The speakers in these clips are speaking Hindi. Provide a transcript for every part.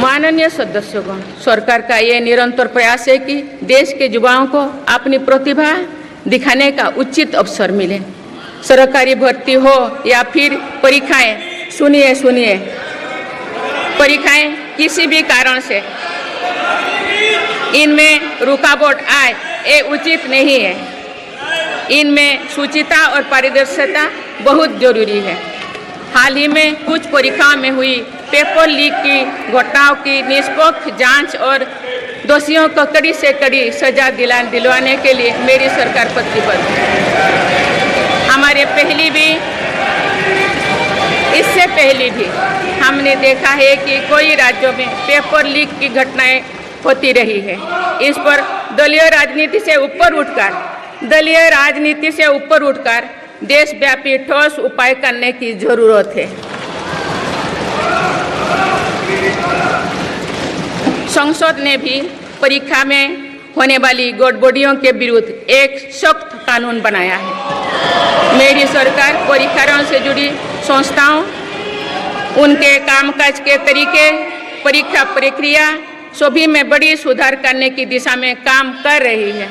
माननीय सदस्यगण, सरकार का ये निरंतर प्रयास है कि देश के युवाओं को अपनी प्रतिभा दिखाने का उचित अवसर मिले। सरकारी भर्ती हो या फिर परीक्षाएं, सुनिए, परीक्षाएं किसी भी कारण से इनमें रुकावट आए, ये उचित नहीं है। इनमें शुचिता और पारदर्शिता बहुत जरूरी है। हाल ही में कुछ परीक्षाओं में हुई पेपर लीक की घटनाओं की निष्पक्ष जांच और दोषियों को कड़ी से कड़ी सजा दिलवाने के लिए मेरी सरकार प्रतिबद्ध है। इससे पहले भी हमने देखा है कि कई राज्यों में पेपर लीक की घटनाएं होती रही है। इस पर दलीय राजनीति से ऊपर उठकर देशव्यापी ठोस उपाय करने की जरूरत है। संसद ने भी परीक्षा में होने वाली गड़बड़ियों के विरुद्ध एक सख्त कानून बनाया है। मेरी सरकार परीक्षाओं से जुड़ी संस्थाओं, उनके कामकाज के तरीके, परीक्षा प्रक्रिया सभी में बड़ी सुधार करने की दिशा में काम कर रही है।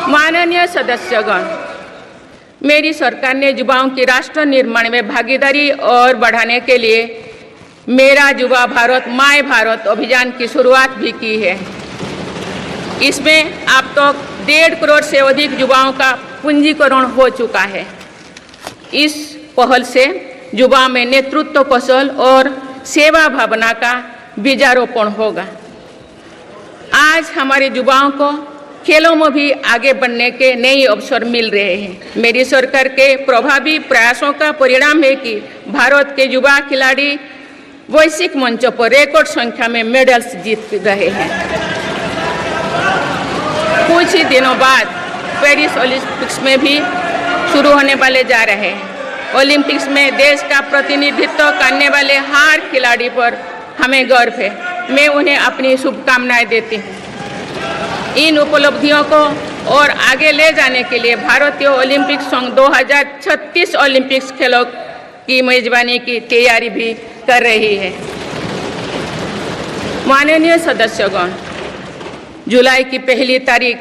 माननीय सदस्यगण, मेरी सरकार ने युवाओं की राष्ट्र निर्माण में भागीदारी और बढ़ाने के लिए मेरा युवा भारत माय भारत अभियान की शुरुआत भी की है। इसमें अब तक 1.5 करोड़ से अधिक युवाओं का पंजीकरण हो चुका है। इस पहल से युवाओं में नेतृत्व कौशल और सेवा भावना का बीजारोपण होगा। आज हमारे युवाओं को खेलों में भी आगे बढ़ने के नए अवसर मिल रहे हैं। मेरी सरकार के प्रभावी प्रयासों का परिणाम है कि भारत के युवा खिलाड़ी वैश्विक मंचों पर रिकॉर्ड संख्या में मेडल्स जीत रहे हैं। कुछ ही दिनों बाद पेरिस ओलंपिक्स में भी शुरू होने वाले जा रहे हैं। ओलंपिक्स में देश का प्रतिनिधित्व करने वाले हर खिलाड़ी पर हमें गर्व है। मैं उन्हें अपनी शुभकामनाएं देती हूँ। इन उपलब्धियों को और आगे ले जाने के लिए भारतीय ओलंपिक संघ 2036 ओलंपिक्स खेलों की मेजबानी की तैयारी भी कर रही है। माननीय सदस्यगण, जुलाई की 1 तारीख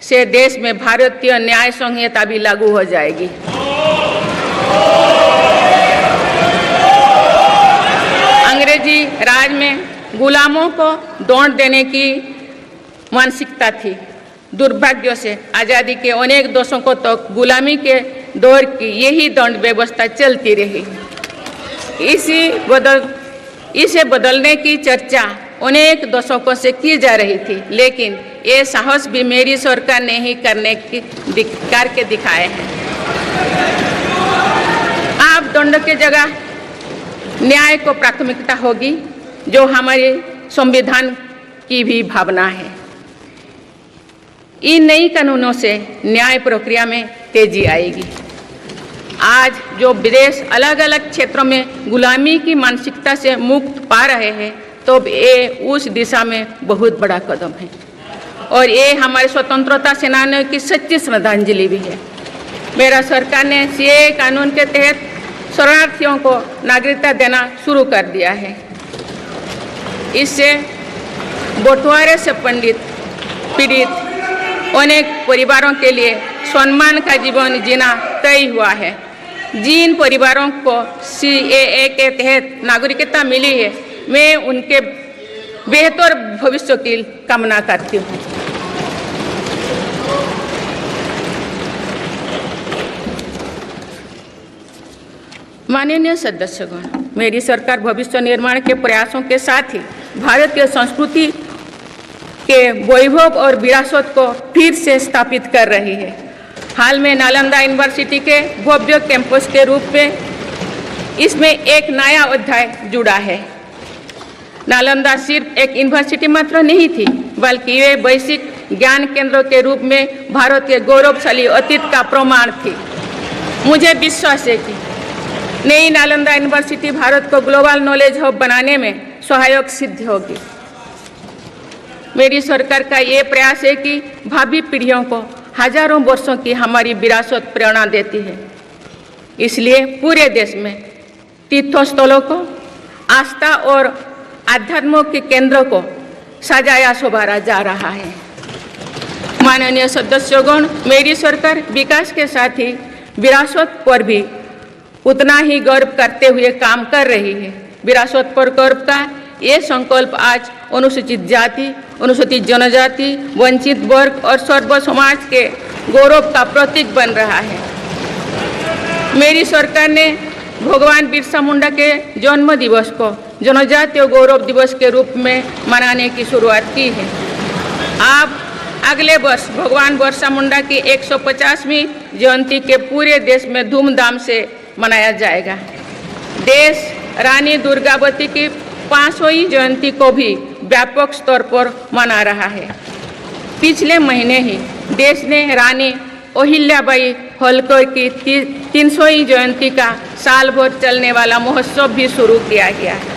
से देश में भारतीय न्याय संहिता भी लागू हो जाएगी। अंग्रेजी राज में गुलामों को दौड़ देने की मानसिकता थी। दुर्भाग्य से आज़ादी के अनेक दशकों तक गुलामी के दौर की यही दंड व्यवस्था चलती रही। इसे बदलने की चर्चा अनेक दशकों से की जा रही थी, लेकिन ये साहस भी मेरी सरकार ने ही करके दिखाए हैं। अब दंड के जगह न्याय को प्राथमिकता होगी, जो हमारे संविधान की भी भावना है। इन नई कानूनों से न्याय प्रक्रिया में तेजी आएगी। आज जो विदेश अलग अलग क्षेत्रों में गुलामी की मानसिकता से मुक्त पा रहे हैं, तो ये उस दिशा में बहुत बड़ा कदम है और ये हमारे स्वतंत्रता सेनानियों की सच्ची श्रद्धांजलि भी है। मेरा सरकार ने सीएए कानून के तहत शरणार्थियों को नागरिकता देना शुरू कर दिया है। इससे बंटवारे से पीड़ित अनेक परिवारों के लिए सम्मान का जीवन जीना तय हुआ है। जिन परिवारों को सीएए के तहत नागरिकता मिली है, मैं उनके बेहतर भविष्य की कामना करती हूँ। माननीय सदस्यगण, मेरी सरकार भविष्य निर्माण के प्रयासों के साथ ही भारतीय संस्कृति के वैभव और विरासत को फिर से स्थापित कर रही है। हाल में नालंदा यूनिवर्सिटी के भव्य कैंपस के रूप में इसमें एक नया अध्याय जुड़ा है। नालंदा सिर्फ एक यूनिवर्सिटी मात्र नहीं थी, बल्कि ये वैश्विक ज्ञान केंद्र के रूप में भारत के गौरवशाली अतीत का प्रमाण थी। मुझे विश्वास है कि नई नालंदा यूनिवर्सिटी भारत को ग्लोबल नॉलेज हब बनाने में सहायक सिद्ध होगी। मेरी सरकार का ये प्रयास है कि भावी पीढ़ियों को हजारों वर्षों की हमारी विरासत प्रेरणा देती है। इसलिए पूरे देश में तीर्थस्थलों को आस्था और आध्यात्म के केंद्र को सजाया संवारा जा रहा है। माननीय सदस्यगण, मेरी सरकार विकास के साथ ही विरासत पर भी उतना ही गर्व करते हुए काम कर रही है। विरासत पर गर्व का ये संकल्प आज अनुसूचित जाति, अनुसूचित जनजाति, वंचित वर्ग और सर्व समाज के गौरव का प्रतीक बन रहा है। मेरी सरकार ने भगवान बिरसा मुंडा के जन्म दिवस को जनजातीय गौरव दिवस के रूप में मनाने की शुरुआत की है। अब अगले वर्ष भगवान बिरसा मुंडा की 150वीं जयंती के पूरे देश में धूमधाम से मनाया जाएगा। देश रानी दुर्गावती की 500वीं जयंती को भी व्यापक स्तर पर मना रहा है। पिछले महीने ही देश ने रानी अहिल्याबाई होलकर की 300वीं जयंती का साल भर चलने वाला महोत्सव भी शुरू किया गया है।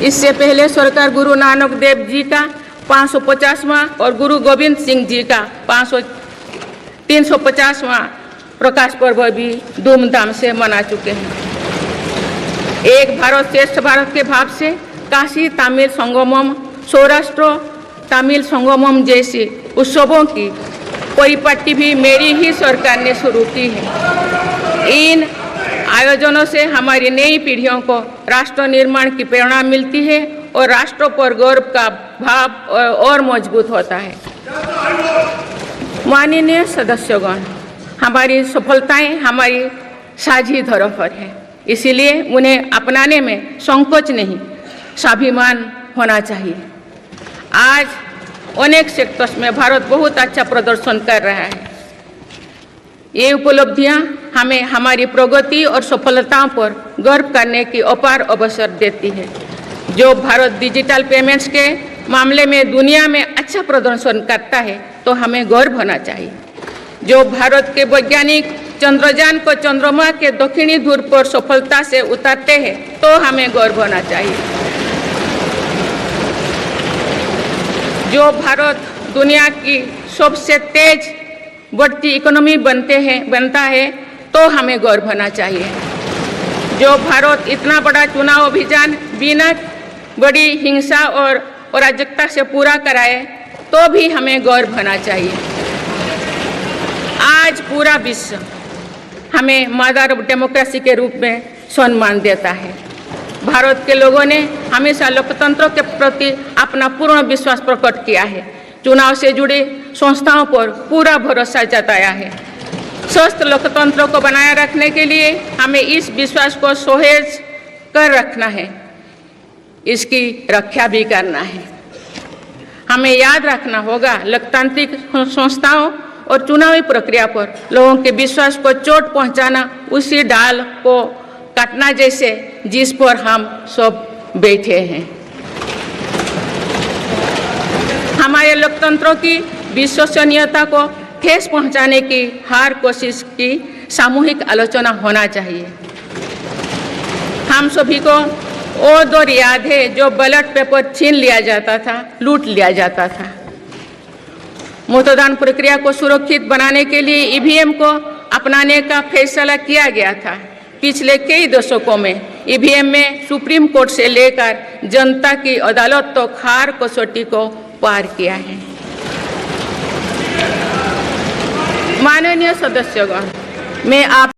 इससे पहले सरकार गुरु नानक देव जी का 550वां और गुरु गोविंद सिंह जी का 350वां प्रकाश पर्व भी धूमधाम से मना चुके हैं। एक भारत श्रेष्ठ भारत के भाव से काशी तमिल संगमम, सौराष्ट्र तमिल संगमम जैसे उत्सवों की परिपाटी भी मेरी ही सरकार ने शुरू की है। इन आयोजनों से हमारी नई पीढ़ियों को राष्ट्र निर्माण की प्रेरणा मिलती है और राष्ट्र पर गौरव का भाव और मजबूत होता है। माननीय सदस्यगण, हमारी सफलताएं हमारी साझी धरोहर है, इसीलिए उन्हें अपनाने में संकोच नहीं, स्वाभिमान होना चाहिए। आज अनेक सेक्टर्स में भारत बहुत अच्छा प्रदर्शन कर रहा है। ये उपलब्धियां हमें हमारी प्रगति और सफलताओं पर गर्व करने की अपार अवसर देती है। जो भारत डिजिटल पेमेंट्स के मामले में दुनिया में अच्छा प्रदर्शन करता है तो हमें गर्व होना चाहिए। जो भारत के वैज्ञानिक चंद्रयान को चंद्रमा के दक्षिणी ध्रुव पर सफलता से उतारते हैं तो हमें गर्व होना चाहिए। जो भारत दुनिया की सबसे तेज बढ़ती इकोनॉमी बनता है तो हमें गर्व होना चाहिए। जो भारत इतना बड़ा चुनाव अभियान बिना बड़ी हिंसा और अराजकता से पूरा कराए तो भी हमें गर्व होना चाहिए। आज पूरा विश्व हमें मदर ऑफ डेमोक्रेसी के रूप में सम्मान देता है। भारत के लोगों ने हमेशा लोकतंत्र के प्रति अपना पूर्ण विश्वास प्रकट किया है। चुनाव से जुड़ी संस्थाओं पर पूरा भरोसा जताया है। स्वस्थ लोकतंत्र को बनाए रखने के लिए हमें इस विश्वास को सहेज कर रखना है, इसकी रक्षा भी करना है। हमें याद रखना होगा, लोकतांत्रिक संस्थाओं और चुनावी प्रक्रिया पर लोगों के विश्वास को चोट पहुंचाना उसी डाल को काटना जैसे जिस पर हम सब बैठे हैं। हमारे लोकतंत्रों की विश्वसनीयता को ठेस पहुंचाने की हर कोशिश की सामूहिक आलोचना होना चाहिए। हम सभी को वो दौर याद है जो बैलेट पेपर छीन लिया जाता था, लूट लिया जाता था। मतदान प्रक्रिया को सुरक्षित बनाने के लिए ईवीएम को अपनाने का फैसला किया गया था। पिछले कई दशकों में ईवीएम में सुप्रीम कोर्ट से लेकर जनता की अदालत तो हर कसौटी को पार किया है। माननीय सदस्यगण, मैं आप